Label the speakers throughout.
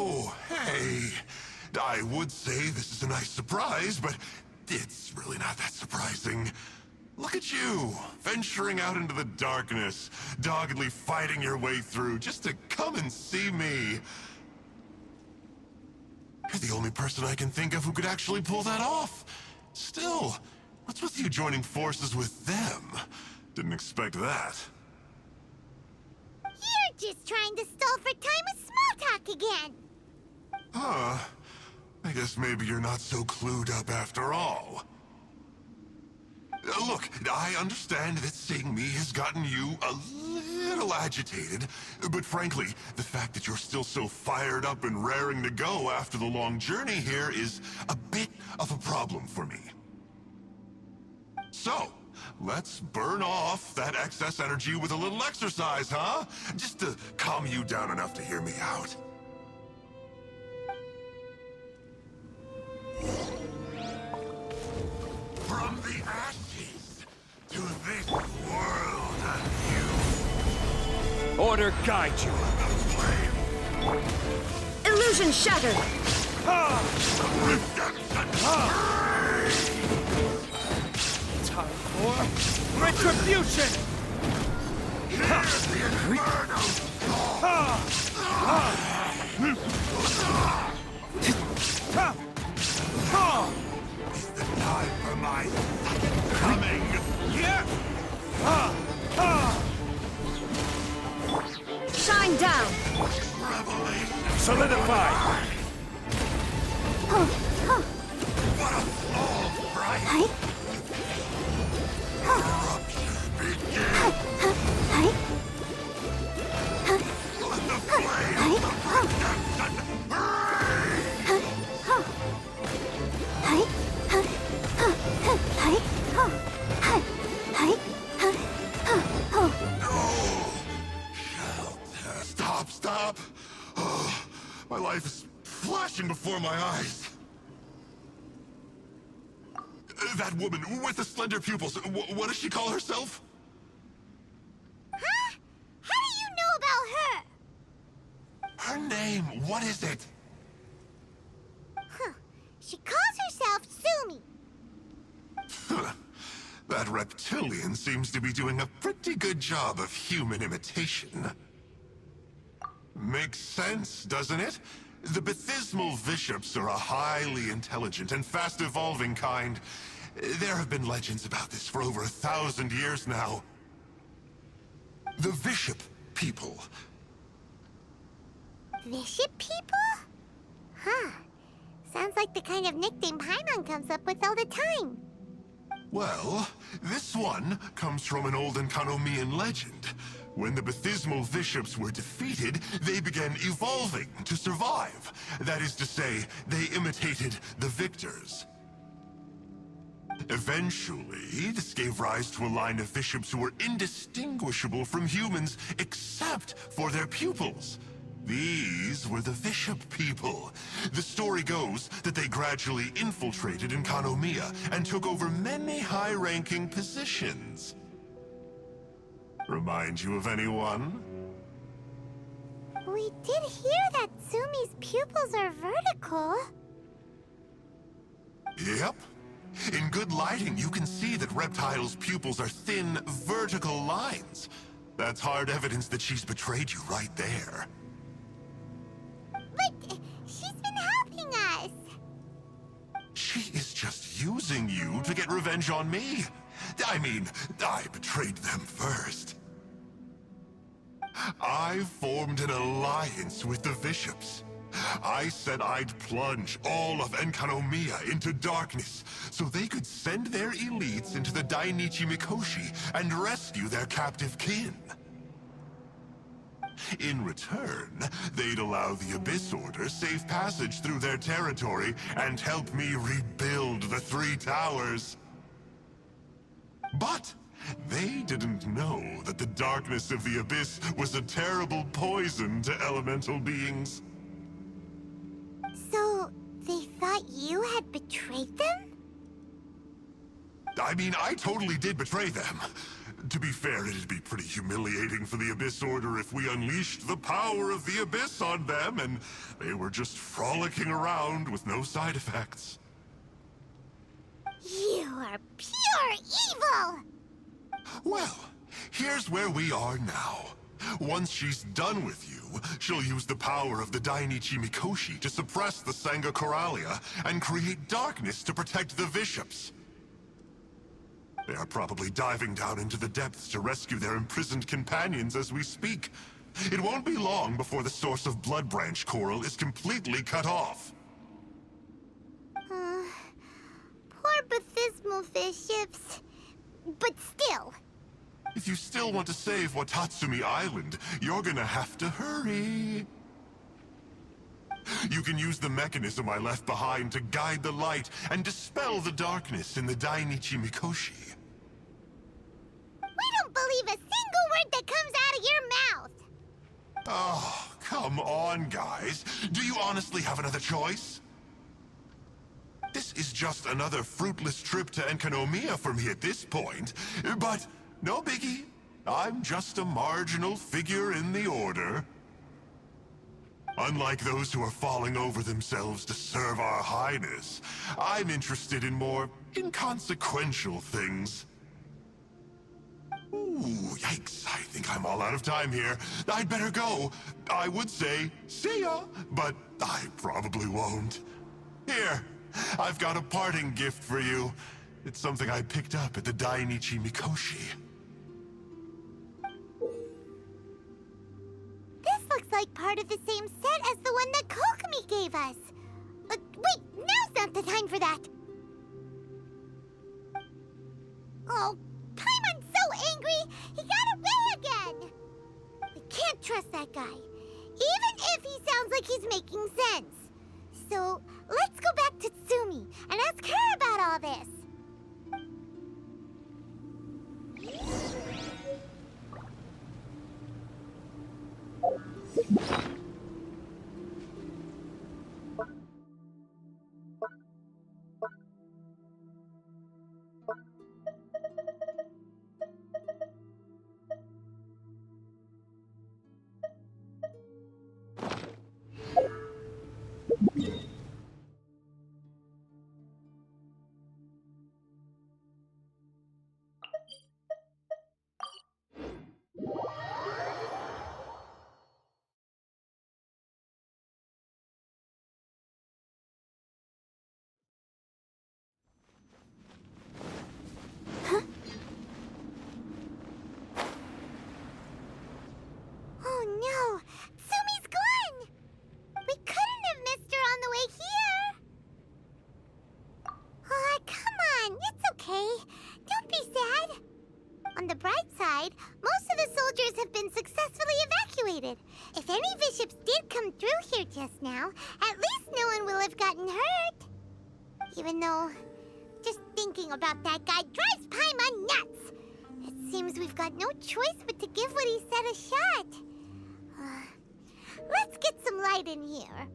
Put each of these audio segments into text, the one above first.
Speaker 1: Oh, hey. I would say this is a nice surprise, but it's really not that surprising. Look at you, venturing out into the darkness, doggedly fighting your way through just to come and see me. You're the only person I can think of who could actually pull that off. Still, what's with you joining forces with them? Didn't expect that.
Speaker 2: You're just trying to stall for time with small talk again.
Speaker 1: Huh. I guess maybe you're not so clued up after all. Look, I understand that seeing me has gotten you a little agitated, but frankly, the fact that you're still so fired up and raring to go after the long journey here is a bit of a problem for me. So, let's burn off that excess energy with a little exercise, huh? Just to calm you down enough to hear me out. From the ashes to this world anew.
Speaker 3: Order guide you.
Speaker 4: Illusion shattered.
Speaker 3: Time for retribution.
Speaker 1: Here's the inferno. Is the time for my coming?
Speaker 3: Yeah.
Speaker 4: Shine down.
Speaker 1: Revelation.
Speaker 3: Solidify.
Speaker 1: What a fall, right? Eruption begin. Let the flame of redemption rage. Stop, stop! Oh, my life is flashing before my eyes. That woman with the slender pupils, what does she call herself?
Speaker 2: Huh? How do you know about her?
Speaker 1: Her name, what is it?
Speaker 2: Huh. She calls herself Sumi.
Speaker 1: That reptilian seems to be doing a pretty good job of human imitation. Makes sense, doesn't it? The Baptismal Bishops are a highly intelligent and fast-evolving kind. There have been legends about this for over 1,000 years now. The Bishop people.
Speaker 2: Bishop people? Huh. Sounds like the kind of nickname Paimon comes up with all the time.
Speaker 1: Well, this one comes from an old Enkanomian legend. When the Baptismal Bishops were defeated, they began evolving to survive. That is to say, they imitated the victors. Eventually, this gave rise to a line of bishops who were indistinguishable from humans except for their pupils. These were the Bishop people. The story goes that they gradually infiltrated Enkanomiya and took over many high-ranking positions. Remind you of anyone?
Speaker 2: We did hear that Sumi's pupils are vertical.
Speaker 1: Yep. In good lighting, you can see that Reptile's pupils are thin, vertical lines. That's hard evidence that she's betrayed you right there.
Speaker 2: But she's been helping us.
Speaker 1: She is just using you to get revenge on me. I mean, I betrayed them first. I formed an alliance with the bishops. I said I'd plunge all of Enkanomiya into darkness so they could send their elites into the Dainichi Mikoshi and rescue their captive kin. In return, they'd allow the Abyss Order safe passage through their territory and help me rebuild the Three Towers. But they didn't know that the darkness of the Abyss was a terrible poison to elemental beings.
Speaker 2: So, they thought you had betrayed them?
Speaker 1: I mean, I totally did betray them. To be fair, it'd be pretty humiliating for the Abyss Order if we unleashed the power of the Abyss on them and they were just frolicking around with no side effects.
Speaker 2: You are pure evil!
Speaker 1: Well, here's where we are now. Once she's done with you, she'll use the power of the Dainichi Mikoshi to suppress the Sangha Coralia and create darkness to protect the bishops. They are probably diving down into the depths to rescue their imprisoned companions as we speak. It won't be long before the source of Blood Branch Coral is completely cut off.
Speaker 2: Poor Bathismal bishops. But still.
Speaker 1: If you still want to save Watatsumi Island, you're gonna have to hurry. You can use the mechanism I left behind to guide the light and dispel the darkness in the Dainichi Mikoshi.
Speaker 2: We don't believe a single word that comes out of your mouth!
Speaker 1: Oh, come on, guys. Do you honestly have another choice? This is just another fruitless trip to Enkanomiya for me at this point, but no biggie. I'm just a marginal figure in the Order. Unlike those who are falling over themselves to serve our Highness, I'm interested in more inconsequential things. Ooh, yikes. I think I'm all out of time here. I'd better go. I would say, see ya, but I probably won't. Here, I've got a parting gift for you. It's something I picked up at the Dainichi Mikoshi.
Speaker 2: This looks like part of the same set as the one that Kokomi gave us. Wait, now's not the time for that. Oh, Paimon's so angry, he got away again. We can't trust that guy, even if he sounds like he's making sense. So, let's go back to Tsumi and ask her about all this. Oh no! Tsumi's gone! We couldn't have missed her on the way here! Aw, come on, it's okay. Don't be sad. On the bright side, most of the soldiers have been successfully evacuated. If any bishops did come through here just now, at least no one will have gotten hurt. Even though, just thinking about that guy drives Paimon nuts. It seems we've got no choice but to give what he said a shot. Let's get some light in here.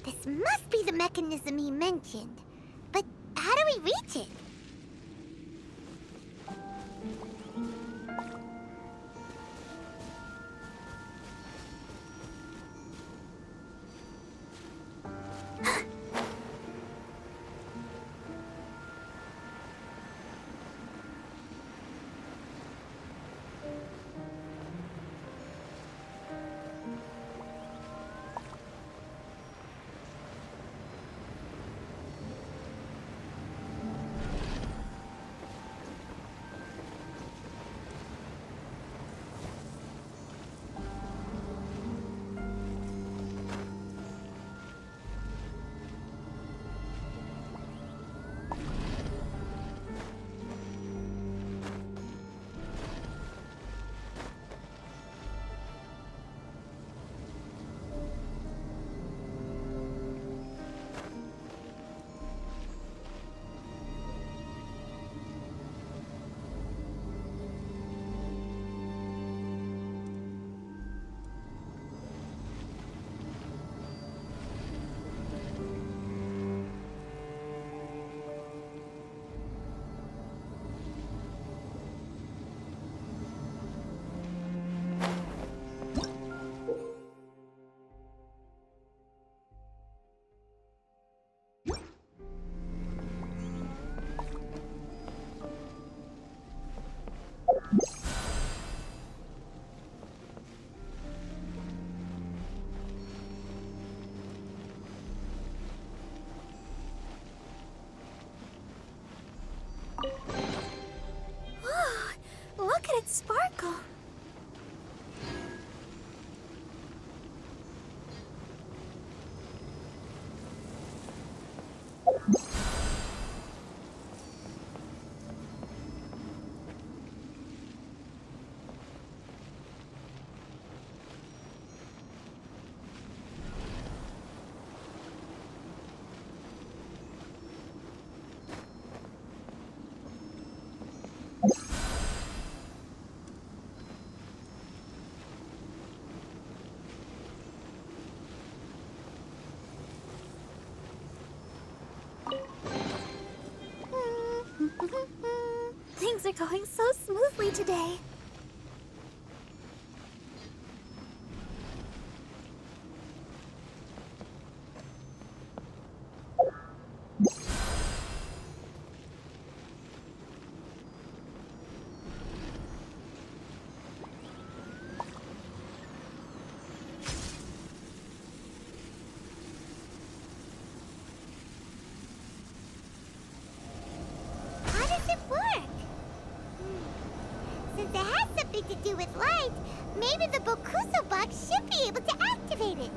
Speaker 2: This must be the mechanism he mentioned. But how do we reach it? Sparkle. Things are going so smoothly today. How does it work? Since it has something to do with light, maybe the Bokuso box should be able to activate it.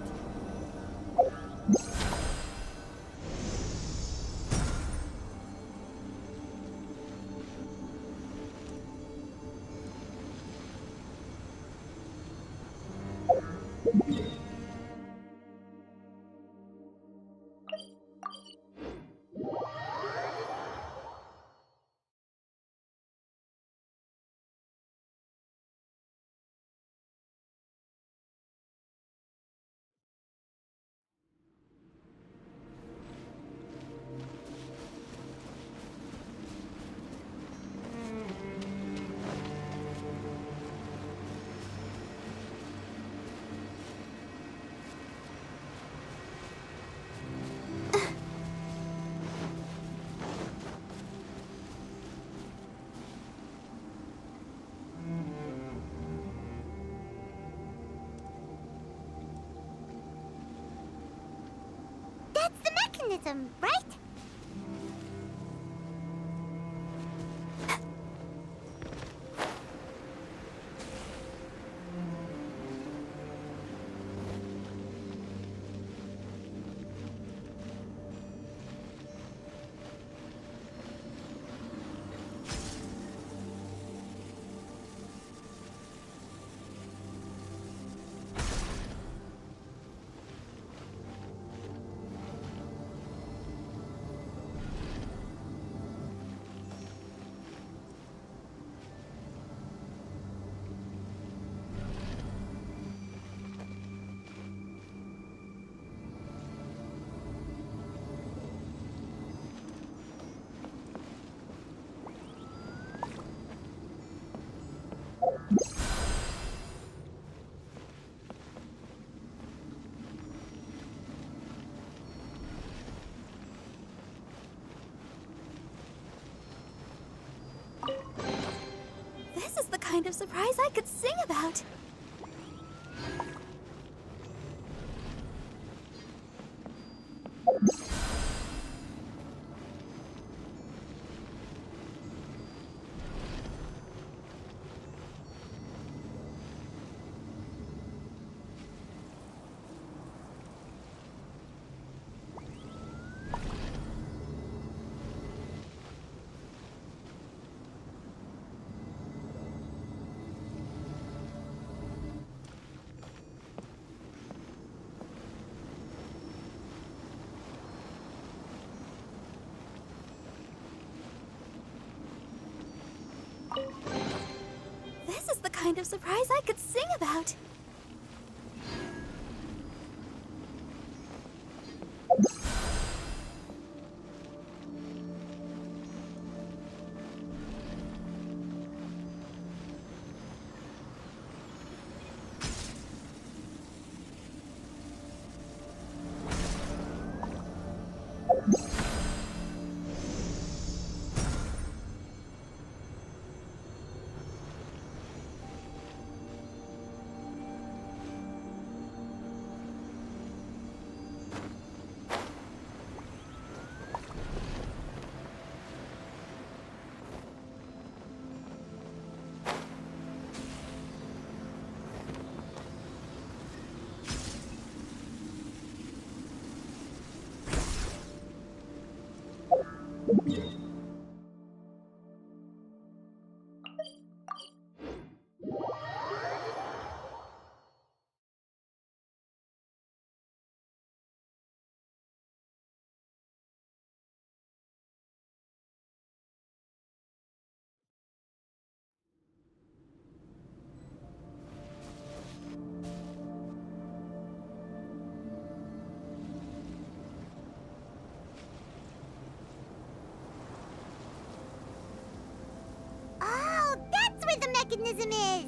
Speaker 2: That's the mechanism, right? This is the kind of surprise I could sing about. This is the kind of surprise I could sing about. Oh, that's where the mechanism is!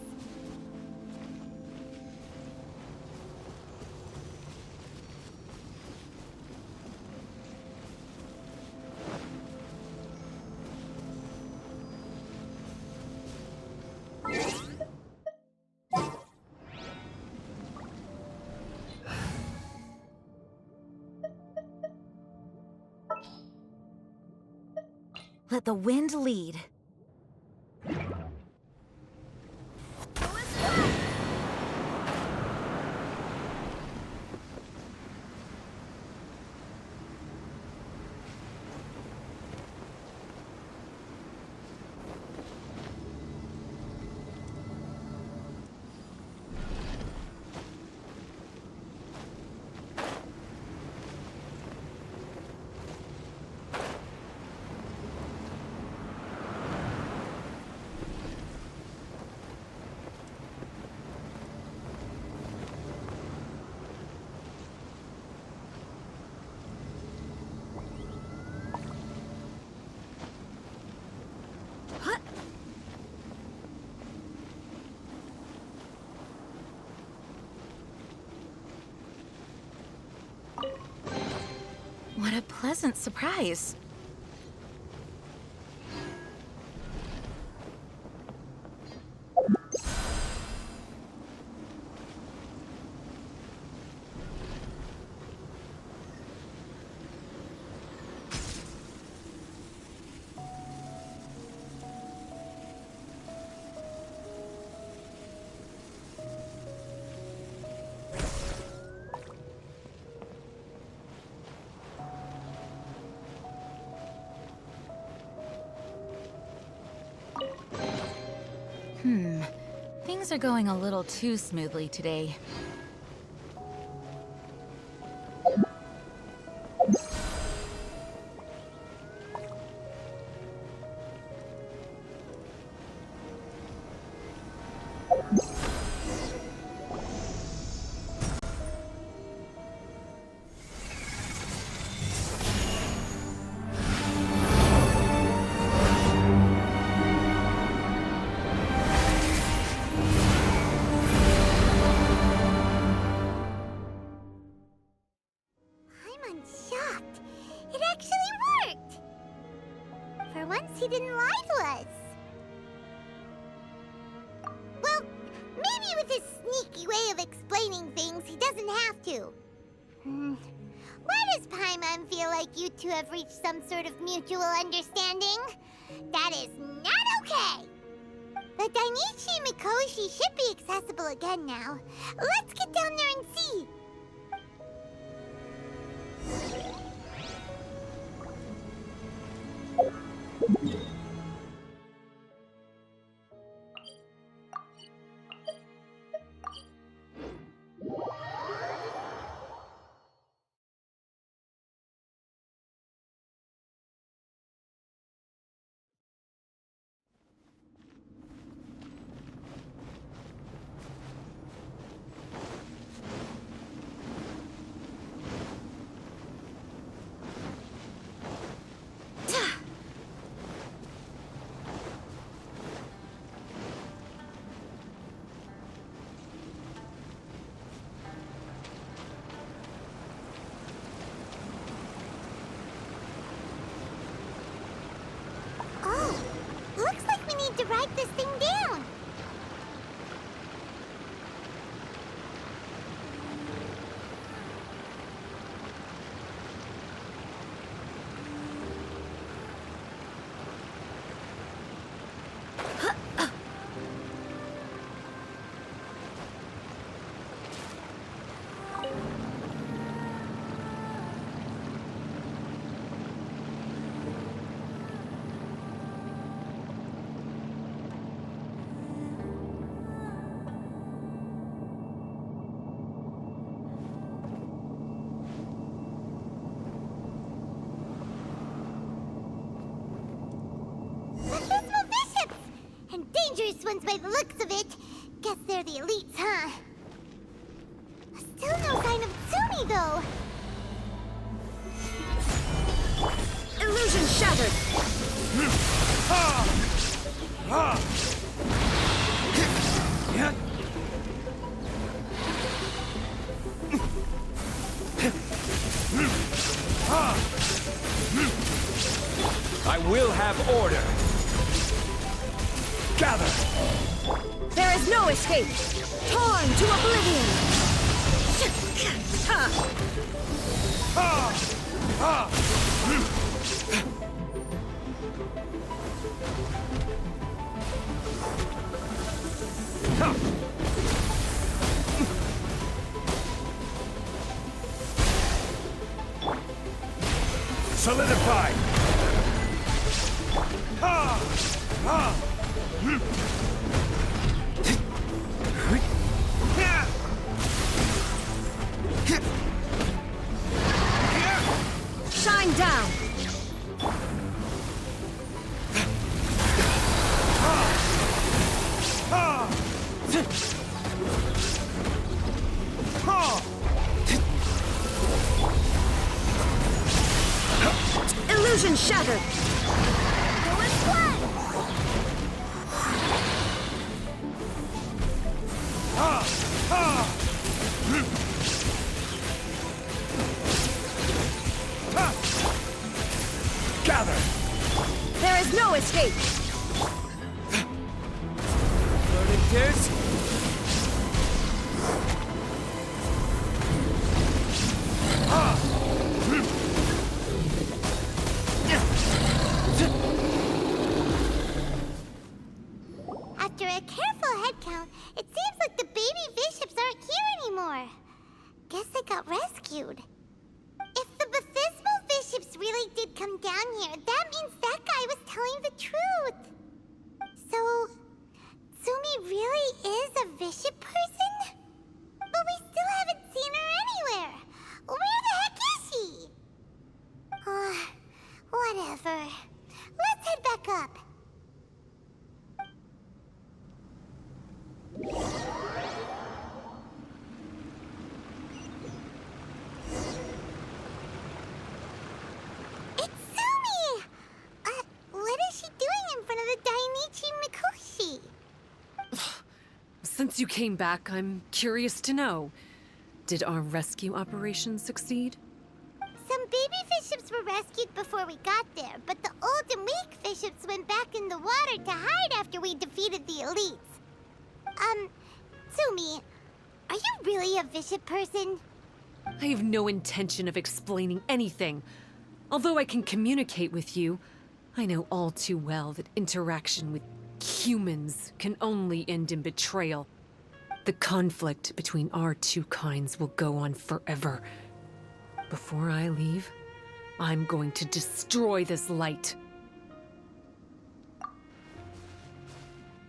Speaker 4: Let the wind lead. What a pleasant surprise. Things are going a little too smoothly today.
Speaker 2: I'm shocked. It actually worked! For once, he didn't lie to us. Well, maybe with his sneaky way of explaining things, he doesn't have to. Why does Paimon feel like you two have reached some sort of mutual understanding? That is not okay! The Dainichi Mikoshi should be accessible again now. Let's get down there and see! ones by the looks of it. Guess they're the elites, huh? Still no sign of Tsumi, though.
Speaker 5: Illusion shattered!
Speaker 3: I will have order. Gather.
Speaker 5: There is no escape! Torn to oblivion!
Speaker 3: Solidify.
Speaker 5: Shine down! Illusion shattered!
Speaker 3: Gather.
Speaker 5: There is no escape!
Speaker 3: Loaded disc.
Speaker 2: After a careful head count, it seems like the baby bishops aren't here anymore. Guess they got rescued. If the Baptismal bishops really did come down here, that means that guy was telling the truth. So, Tsumi really is a bishop person? But we still haven't seen her anywhere. Where the heck is she? Whatever. Let's head back up. It's Tsumi! What is she doing in front of the Dainichi Mikoshi?
Speaker 6: Since you came back, I'm curious to know. Did our rescue operation succeed?
Speaker 2: Some baby bishops were rescued before we got there, but the old and weak bishops went back in the water to hide after we defeated the elites. Tsumi, are you really a bishop person?
Speaker 6: I have no intention of explaining anything. Although I can communicate with you, I know all too well that interaction with humans can only end in betrayal. The conflict between our two kinds will go on forever. Before I leave, I'm going to destroy this light.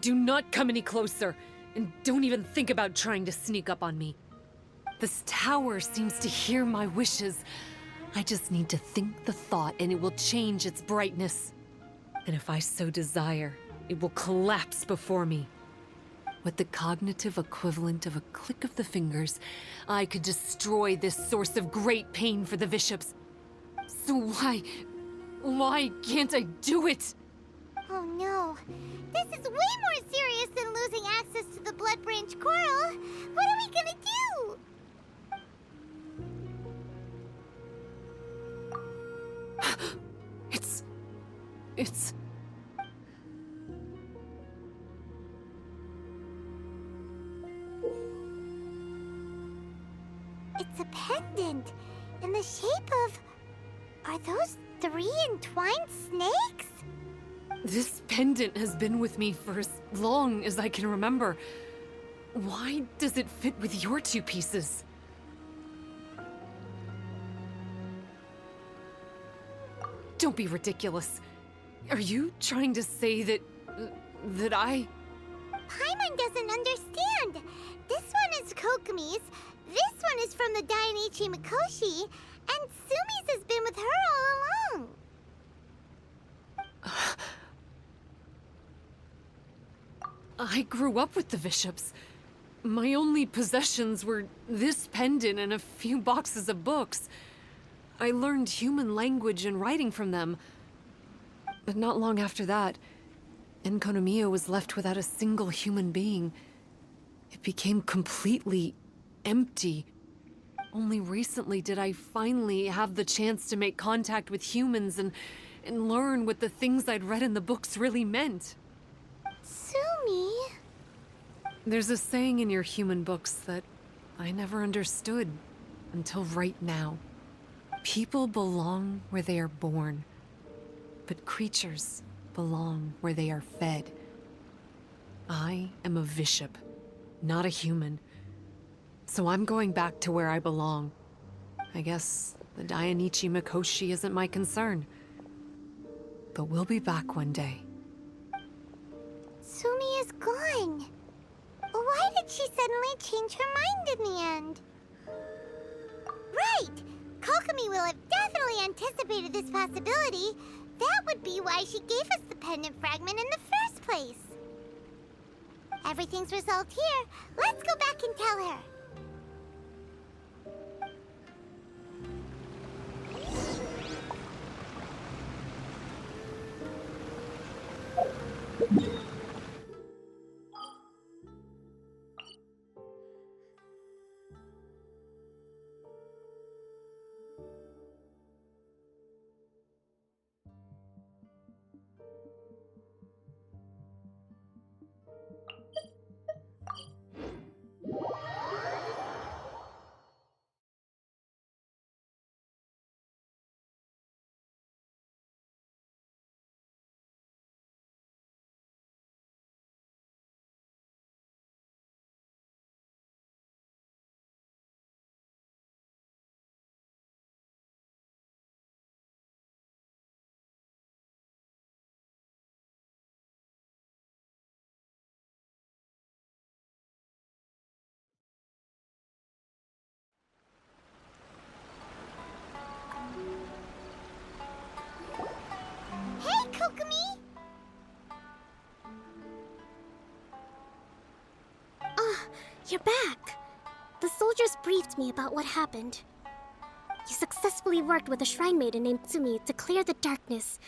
Speaker 6: Do not come any closer, and don't even think about trying to sneak up on me. This tower seems to hear my wishes. I just need to think the thought and it will change its brightness. And if I so desire, it will collapse before me. With the cognitive equivalent of a click of the fingers, I could destroy this source of great pain for the bishops. So why can't I do it?
Speaker 2: Oh no. This is way more serious than losing access to the Blood Branch Coral. What are we gonna do?
Speaker 6: It's...
Speaker 2: It's a pendant in the shape of... Are those 3 entwined snakes?
Speaker 6: This pendant has been with me for as long as I can remember. Why does it fit with your 2 pieces? Don't be ridiculous. Are you trying to say that I...
Speaker 2: Paimon doesn't understand. This one is Kokumi's, this one is from the Dainichi Mikoshi, and Tsumi's has been with her all along.
Speaker 6: I grew up with the Bishops. My only possessions were this pendant and a few boxes of books. I learned human language and writing from them. But not long after that, Enkonomiya was left without a single human being. It became completely empty. Only recently did I finally have the chance to make contact with humans and learn what the things I'd read in the books really meant.
Speaker 2: Sumi?
Speaker 6: There's a saying in your human books that I never understood until right now. People belong where they are born, but creatures belong where they are fed. I am a bishop, not a human. So I'm going back to where I belong. I guess the Dainichi Mikoshi isn't my concern. But we'll be back one day.
Speaker 2: Sumi is gone. Why did she suddenly change her mind in the end? Right! Kokomi will have definitely anticipated this possibility. That would be why she gave us the pendant fragment in the first place. Everything's resolved here. Let's go back and tell her. Hey, Kokomi!
Speaker 7: You're back! The soldiers briefed me about what happened. You successfully worked with a shrine maiden named Tsumi to clear the darkness,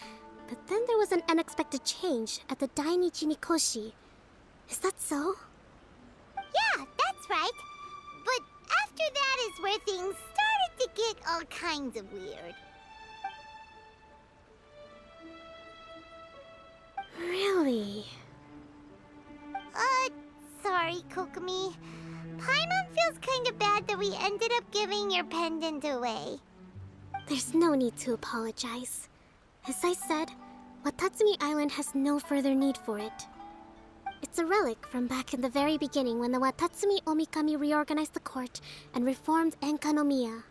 Speaker 7: but then there was an unexpected change at the Dainichi Mikoshi. Is that so?
Speaker 2: Yeah, that's right. But after that is where things started to get all kinds of weird.
Speaker 7: Really?
Speaker 2: Sorry, Kokomi. Paimon feels kinda bad that we ended up giving your pendant away.
Speaker 7: There's no need to apologize. As I said, Watatsumi Island has no further need for it. It's a relic from back in the very beginning when the Watatsumi Omikami reorganized the court and reformed Enkanomiya.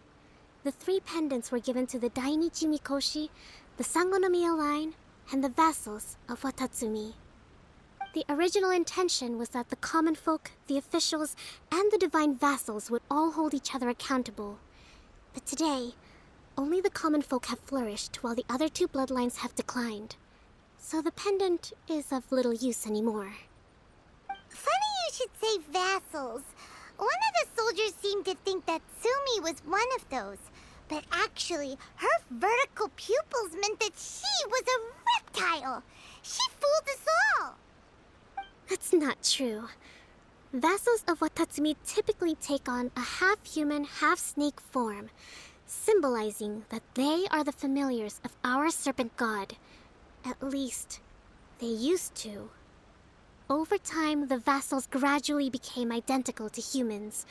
Speaker 7: The 3 pendants were given to the Dainichi Mikoshi, the Sangonomiya line, and the vassals of Watatsumi. The original intention was that the common folk, the officials, and the divine vassals would all hold each other accountable. But today, only the common folk have flourished while the other 2 bloodlines have declined. So the pendant is of little use anymore.
Speaker 2: Funny you should say vassals. One of the soldiers seemed to think that Sumi was one of those. But actually, her vertical pupils meant that she was a reptile. She fooled us all.
Speaker 7: That's not true. Vassals of Watatsumi typically take on a half-human, half-snake form, symbolizing that they are the familiars of our serpent god. At least, they used to. Over time, the vassals gradually became identical to humans,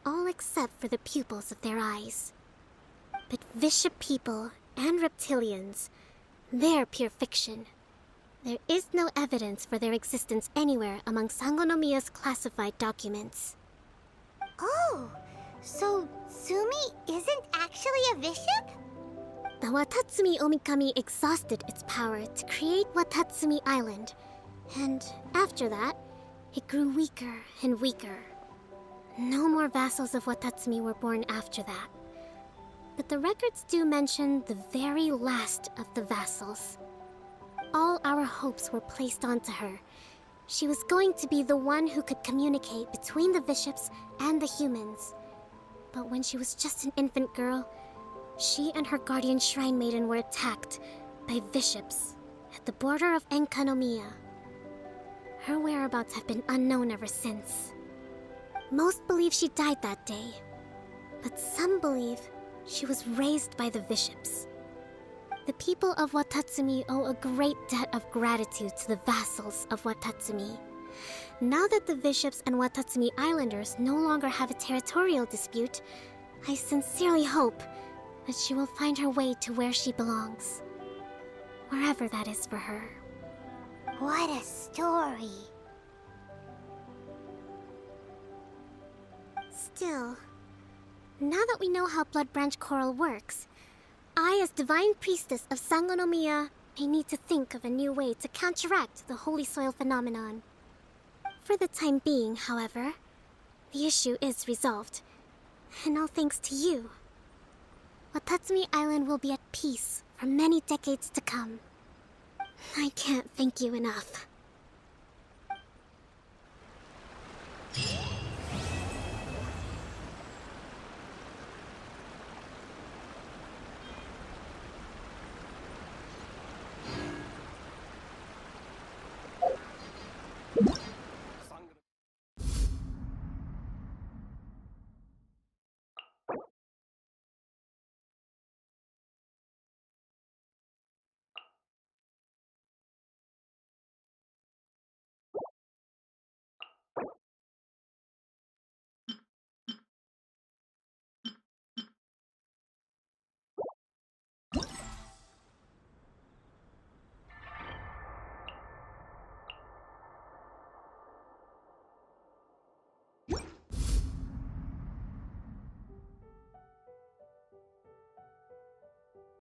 Speaker 7: all except for the pupils of their eyes. But bishop people and reptilians, they're pure fiction. There is no evidence for their existence anywhere among Sangonomiya's classified documents.
Speaker 2: Oh, so Sumi isn't actually a bishop?
Speaker 7: The Watatsumi Omikami exhausted its power to create Watatsumi Island, and after that, it grew weaker and weaker. No more vassals of Watatsumi were born after that. But the records do mention the very last of the vassals. All our hopes were placed onto her, She was going to be the one who could communicate between the bishops and the humans. But when she was just an infant girl, she and her guardian shrine maiden were attacked by bishops at the border of Enkanomiya. Her whereabouts have been unknown ever since. Most believe she died that day, but some believe she was raised by the bishops. The people of Watatsumi owe a great debt of gratitude to the vassals of Watatsumi. Now that the bishops and Watatsumi Islanders no longer have a territorial dispute, I sincerely hope that she will find her way to where she belongs. Wherever that is for her.
Speaker 2: What a story.
Speaker 7: Still, now that we know how Blood Branch Coral works, I, as Divine Priestess of Sangonomiya, may need to think of a new way to counteract the Holy Soil phenomenon. For the time being, however, the issue is resolved, and all thanks to you. Watatsumi Island will be at peace for many decades to come. I can't thank you enough.